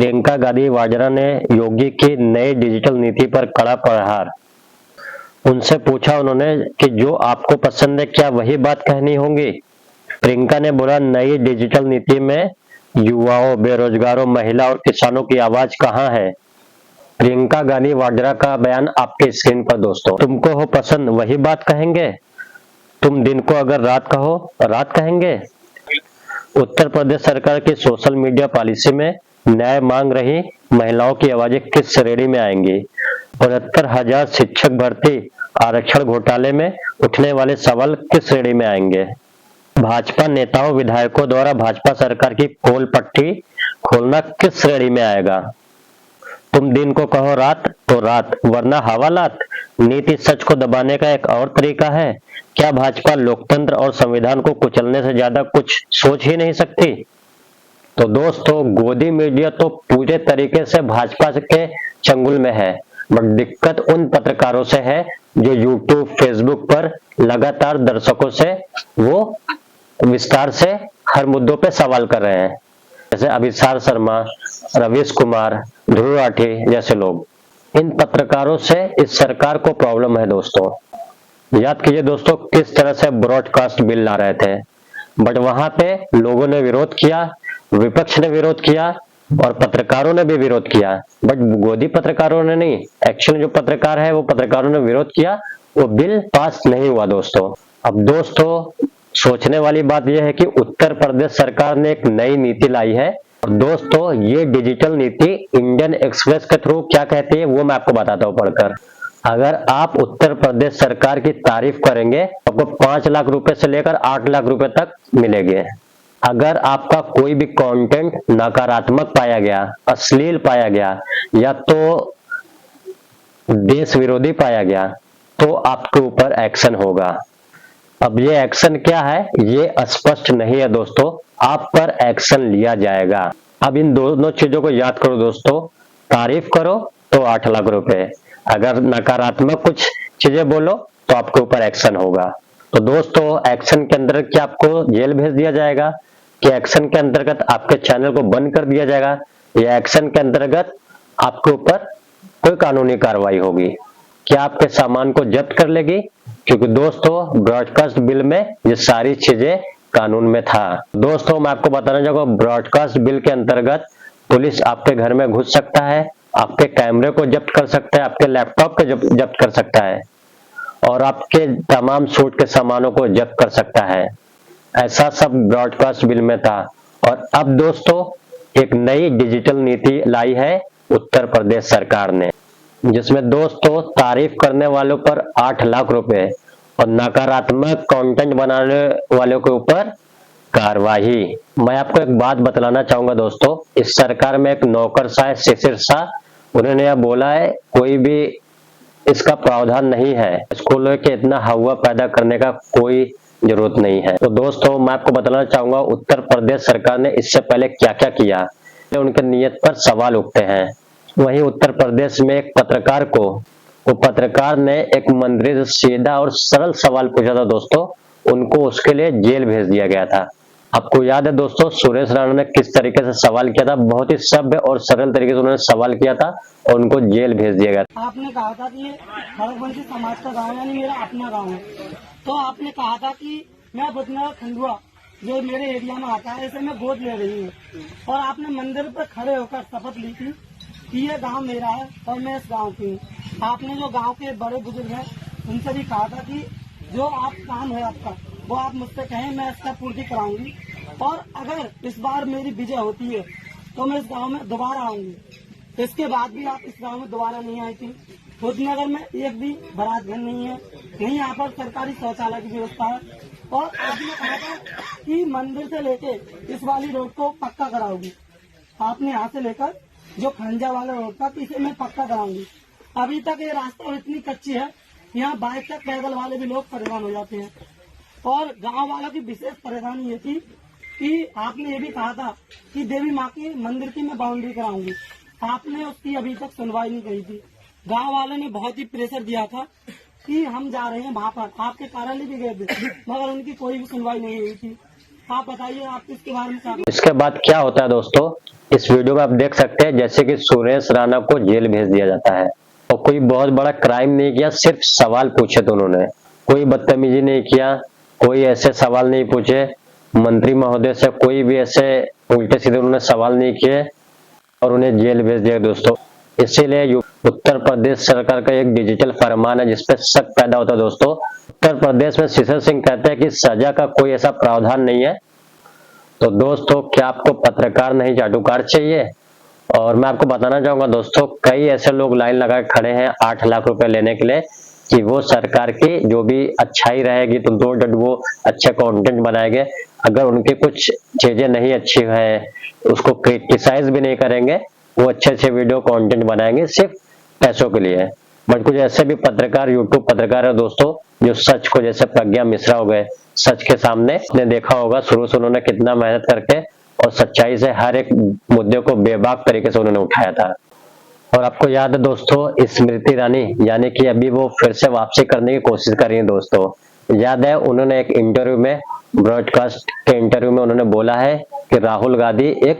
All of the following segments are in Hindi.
प्रियंका गांधी वाड्रा ने योगी की नई डिजिटल नीति पर कड़ा प्रहार। उनसे पूछा उन्होंने कि जो आपको पसंद है क्या वही बात कहनी होगी। प्रियंका ने बोला, नई डिजिटल नीति में युवाओं, बेरोजगारों, महिला और किसानों की आवाज कहाँ है। प्रियंका गांधी वाड्रा का बयान आपके स्क्रीन पर दोस्तों। तुमको हो पसंद वही बात कहेंगे, तुम दिन को अगर रात कहो रात कहेंगे। उत्तर प्रदेश सरकार की सोशल मीडिया पॉलिसी में न्याय मांग रही महिलाओं की आवाजें किस श्रेणी में आएंगी। 75,000 शिक्षक भर्ती आरक्षण घोटाले में उठने वाले सवाल किस श्रेणी में आएंगे। भाजपा नेताओं विधायकों द्वारा भाजपा सरकार की पोल पट्टी खोलना किस श्रेणी में आएगा। तुम दिन को कहो रात तो रात, वरना हवालात। नीति सच को दबाने का एक और तरीका है। क्या भाजपा लोकतंत्र और संविधान को कुचलने से ज्यादा कुछ सोच ही नहीं सकती। तो दोस्तों, गोदी मीडिया तो पूरे तरीके से भाजपा के चंगुल में है, बट दिक्कत उन पत्रकारों से है जो यूट्यूब, फेसबुक पर लगातार दर्शकों से वो विस्तार से हर मुद्दों पे सवाल कर रहे हैं, जैसे अभिसार शर्मा, रवीश कुमार, ध्रुव राठी जैसे लोग। इन पत्रकारों से इस सरकार को प्रॉब्लम है दोस्तों। याद कीजिए दोस्तों, किस तरह से ब्रॉडकास्ट बिल ला रहे थे, बट वहां पे लोगों ने विरोध किया, विपक्ष ने विरोध किया और पत्रकारों ने भी विरोध किया, बट गोदी पत्रकारों ने नहीं। एक्चुअली जो पत्रकार है वो पत्रकारों ने विरोध किया, वो बिल पास नहीं हुआ दोस्तों। अब दोस्तों, सोचने वाली बात यह है कि उत्तर प्रदेश सरकार ने एक नई नीति लाई है। दोस्तों, ये डिजिटल नीति इंडियन एक्सप्रेस के थ्रू क्या कहती है वो मैं आपको बताता हूँ पढ़कर। अगर आप उत्तर प्रदेश सरकार की तारीफ करेंगे तो आपको 5 लाख रुपए से लेकर 8 लाख रुपए तक मिलेंगे। अगर आपका कोई भी कंटेंट नकारात्मक पाया गया, अश्लील पाया गया या तो देश विरोधी पाया गया तो आपके ऊपर एक्शन होगा। अब ये एक्शन क्या है ये स्पष्ट नहीं है दोस्तों, आप पर एक्शन लिया जाएगा। अब इन दोनों चीजों को याद करो दोस्तों, तारीफ करो तो 8 लाख रुपए, अगर नकारात्मक कुछ चीजें बोलो तो आपके ऊपर एक्शन होगा। तो दोस्तों, एक्शन के अंदर क्या आपको जेल भेज दिया जाएगा, कि एक्शन के अंतर्गत आपके चैनल को बंद कर दिया जाएगा, या एक्शन के अंतर्गत आपके ऊपर कोई कानूनी कार्रवाई होगी, क्या आपके सामान को जब्त कर लेगी। क्योंकि दोस्तों, ब्रॉडकास्ट बिल में ये सारी चीजें कानून में था। दोस्तों, मैं आपको बताना चाहूंगा, ब्रॉडकास्ट बिल के अंतर्गत पुलिस आपके घर में घुस सकता है, आपके कैमरे को जब्त कर सकता है, आपके लैपटॉप को जब्त कर सकता है और आपके तमाम सूट के सामानों को जब्त कर सकता है। ऐसा सब ब्रॉडकास्ट बिल में था। और अब दोस्तों, एक नई डिजिटल नीति लाई है उत्तर प्रदेश सरकार ने, जिसमें दोस्तों तारीफ करने वालों पर 8 लाख रुपए और नकारात्मक कंटेंट बनाने वालों के ऊपर कार्रवाई। मैं आपको एक बात बतलाना चाहूंगा दोस्तों, इस सरकार में एक नौकरशाह है, शिशिर शाह, उन्होंने यह बोला है कोई भी इसका प्रावधान नहीं है, स्कूलों के इतना हवा पैदा करने का कोई जरूरत नहीं है। तो दोस्तों, मैं आपको बताना चाहूंगा उत्तर प्रदेश सरकार ने इससे पहले क्या क्या किया, उनके नियत पर सवाल उठते हैं। वहीं उत्तर प्रदेश में एक पत्रकार को, वो पत्रकार ने एक मंत्री से सीधा और सरल सवाल पूछा था दोस्तों, उनको उसके लिए जेल भेज दिया गया था। आपको याद है दोस्तों, सुरेश राणा ने किस तरीके से सवाल किया था, बहुत ही सभ्य और सरल तरीके से उन्होंने सवाल किया था और उनको जेल भेज दिया गया था। आपने कहा था कि ये खड़गवंशी समाज का गाँव यानी मेरा अपना गाँव है, तो आपने कहा था कि मैं बुधनगर खंडुआ जो मेरे एरिया में आता है इसे मैं गोद ले रही हूँ, और आपने मंदिर पर खड़े होकर शपथ ली थी कि ये गांव मेरा है और मैं इस गांव की हूँ। आपने जो गांव के बड़े बुजुर्ग हैं उनसे भी कहा था कि जो आप काम है आपका वो आप मुझसे कहें, मैं इसका पूर्ति कराऊंगी, और अगर इस बार मेरी विजय होती है तो मैं इस गांव में दोबारा आऊंगी। इसके बाद भी आप इस गांव में दोबारा नहीं आई थी। बुधनगर में एक भी बारात घर नहीं है, नहीं यहाँ पर सरकारी शौचालय की व्यवस्था है, और आपने कहा था कि मंदिर से लेके इस वाली रोड को पक्का कराऊंगी। आपने यहाँ से लेकर जो खंजा वाला रोड था इसे मैं पक्का कराऊंगी। अभी तक ये रास्ता इतनी कच्ची है, यहाँ बाइक तक पैदल वाले भी लोग परेशान हो जाते हैं। और गांव वालों की विशेष परेशानी ये थी कि आपने ये भी कहा था कि देवी माँ के मंदिर की मैं बाउंड्री कराऊंगी, आपने उसकी अभी तक सुनवाई नहीं करी थी। गांव वालों ने बहुत ही प्रेशर दिया था कि हम जा रहे हैं वहाँ पर, आपके कार्यालय भी गए थे, मगर उनकी कोई भी सुनवाई नहीं हुई थी। आप बताइए, आप इसके बारे में क्या। इसके बाद क्या होता है दोस्तों, इस वीडियो में आप देख सकते हैं जैसे कि सुरेश राणा को जेल भेज दिया जाता है और कोई बहुत बड़ा क्राइम नहीं किया, सिर्फ सवाल पूछे थे उन्होंने, कोई बदतमीजी नहीं किया, कोई ऐसे सवाल नहीं पूछे मंत्री महोदय से, कोई भी ऐसे उल्टे सीधे उन्होंने सवाल नहीं किए और उन्हें जेल भेज दिया दोस्तों। इसीलिए उत्तर प्रदेश सरकार का एक डिजिटल फरमान है जिसपे शक पैदा होता है दोस्तों। उत्तर प्रदेश में शीशर सिंह कहते हैं कि सजा का कोई ऐसा प्रावधान नहीं है। तो दोस्तों, क्या आपको पत्रकार नहीं चाटुकार चाहिए? और मैं आपको बताना चाहूंगा दोस्तों, कई ऐसे लोग लाइन लगा के खड़े हैं 8 लाख रुपए लेने के लिए कि वो सरकार की जो भी अच्छाई रहेगी तो वो अच्छे कंटेंट बनाएंगे। अगर उनकी कुछ चीजें नहीं अच्छी है उसको क्रिटिसाइज भी नहीं करेंगे, वो अच्छे वीडियो कंटेंट बनाएंगे सिर्फ पैसों के लिए। बट कुछ ऐसे भी पत्रकार, यूट्यूब पत्रकार है दोस्तों, जो सच को, जैसे प्रज्ञा मिश्रा हो गए, सच के सामने ने देखा होगा शुरू से उन्होंने कितना मेहनत करके और सच्चाई से हर एक मुद्दे को बेबाक तरीके से उन्होंने उठाया था। और आपको याद है दोस्तों, स्मृति ईरानी यानी कि अभी वो फिर से वापसी करने की कोशिश कर रही है दोस्तों। याद है उन्होंने एक इंटरव्यू में, ब्रॉडकास्ट के इंटरव्यू में उन्होंने बोला है कि राहुल गांधी एक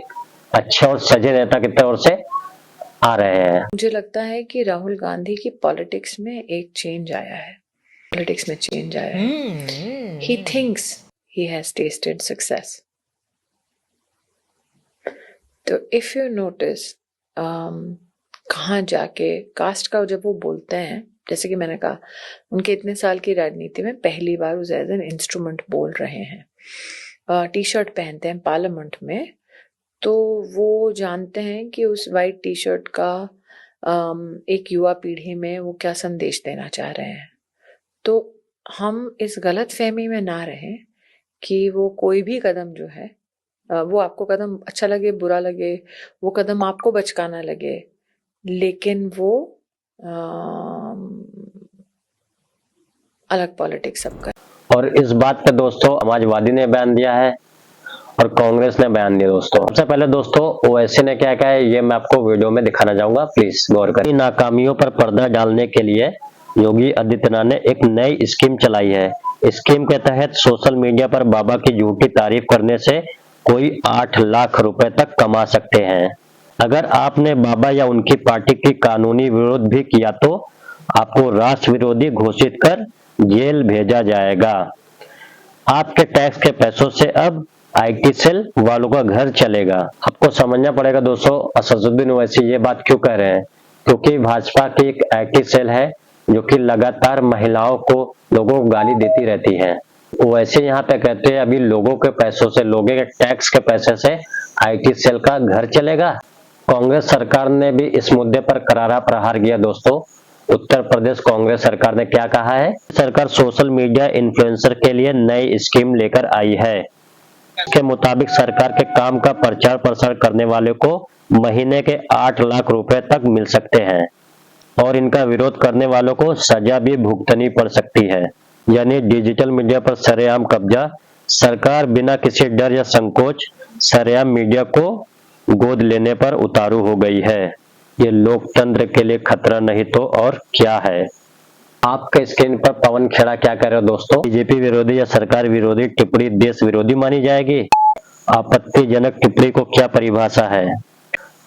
अच्छे और सजे नेता की तौर से आ रहे हैं। मुझे लगता है कि राहुल गांधी की पॉलिटिक्स में एक चेंज आया है, पॉलिटिक्स में चेंज आया है। He thinks he has tested success. तो इफ यू नोटिस, कहाँ जाके कास्ट का जब वो बोलते हैं, जैसे कि मैंने कहा, उनके इतने साल की राजनीति में पहली बार वो एज एन इंस्ट्रूमेंट बोल रहे हैं। टी शर्ट पहनते हैं पार्लियामेंट में, तो वो जानते हैं कि उस वाइट टी शर्ट का एक युवा पीढ़ी में वो क्या संदेश देना चाह रहे हैं। तो हम इस गलत फहमी में ना रहें कि वो कोई भी कदम जो है, वो आपको कदम अच्छा लगे बुरा लगे, वो कदम आपको बचकाना लगे, लेकिन वो अलग पॉलिटिक्स सबका। और इस बात पे दोस्तों समाजवादी ने बयान दिया है और कांग्रेस ने बयान दिया दोस्तों। सबसे पहले दोस्तों ओवैसी ने क्या कहा है ये मैं आपको वीडियो में दिखाना चाहूंगा, प्लीज गौर करें। नाकामियों पर पर्दा डालने के लिए योगी आदित्यनाथ ने एक नई स्कीम चलाई है। स्कीम के तहत सोशल मीडिया पर बाबा की झूठी तारीफ करने से कोई 8 लाख रुपए तक कमा सकते हैं। अगर आपने बाबा या उनकी पार्टी की कानूनी विरोध भी किया तो आपको राष्ट्र विरोधी घोषित कर जेल भेजा जाएगा। आपके टैक्स के पैसों से अब आईटी सेल वालों का घर चलेगा। आपको समझना पड़ेगा दोस्तों, असदुद्दीन ओवैसी ये बात क्यों कह रहे हैं, क्योंकि भाजपा की एक आईटी सेल है जो कि लगातार महिलाओं को, लोगों को गाली देती रहती है। ओवैसी यहाँ पे कहते हैं अभी लोगों के पैसों से, लोगों के टैक्स के पैसे से आईटी सेल का घर चलेगा। कांग्रेस सरकार ने भी इस मुद्दे पर करारा प्रहार किया दोस्तों। उत्तर प्रदेश कांग्रेस सरकार ने क्या कहा है, सरकार सोशल मीडिया इन्फ्लुएंसर के लिए नई स्कीम लेकर आई है। इसके मुताबिक सरकार के काम का प्रचार प्रसार करने वाले को महीने के 8 लाख रुपए तक मिल सकते हैं और इनका विरोध करने वालों को सजा भी भुगतनी पड़ सकती है। यानी डिजिटल मीडिया पर सरेआम कब्जा। सरकार बिना किसी डर या संकोच सरेआम मीडिया को गोद लेने पर उतारू हो गई है। ये लोकतंत्र के लिए खतरा नहीं तो और क्या है। आपके स्क्रीन पर पवन खेड़ा क्या कह रहे हो दोस्तों, बीजेपी विरोधी या सरकार विरोधी टिप्पणी देश विरोधी मानी जाएगी? आपत्तिजनक टिप्पणी को क्या परिभाषा है?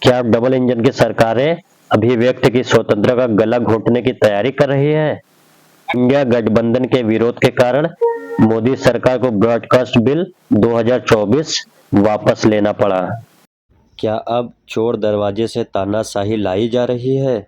क्या डबल इंजन की सरकारें अभिव्यक्ति की स्वतंत्रता का गला घोटने की तैयारी कर रही है? इंडिया गठबंधन के विरोध के कारण मोदी सरकार को ब्रॉडकास्ट बिल 2024 वापस लेना पड़ा। क्या अब चोर दरवाजे से तानाशाही लाई जा रही है?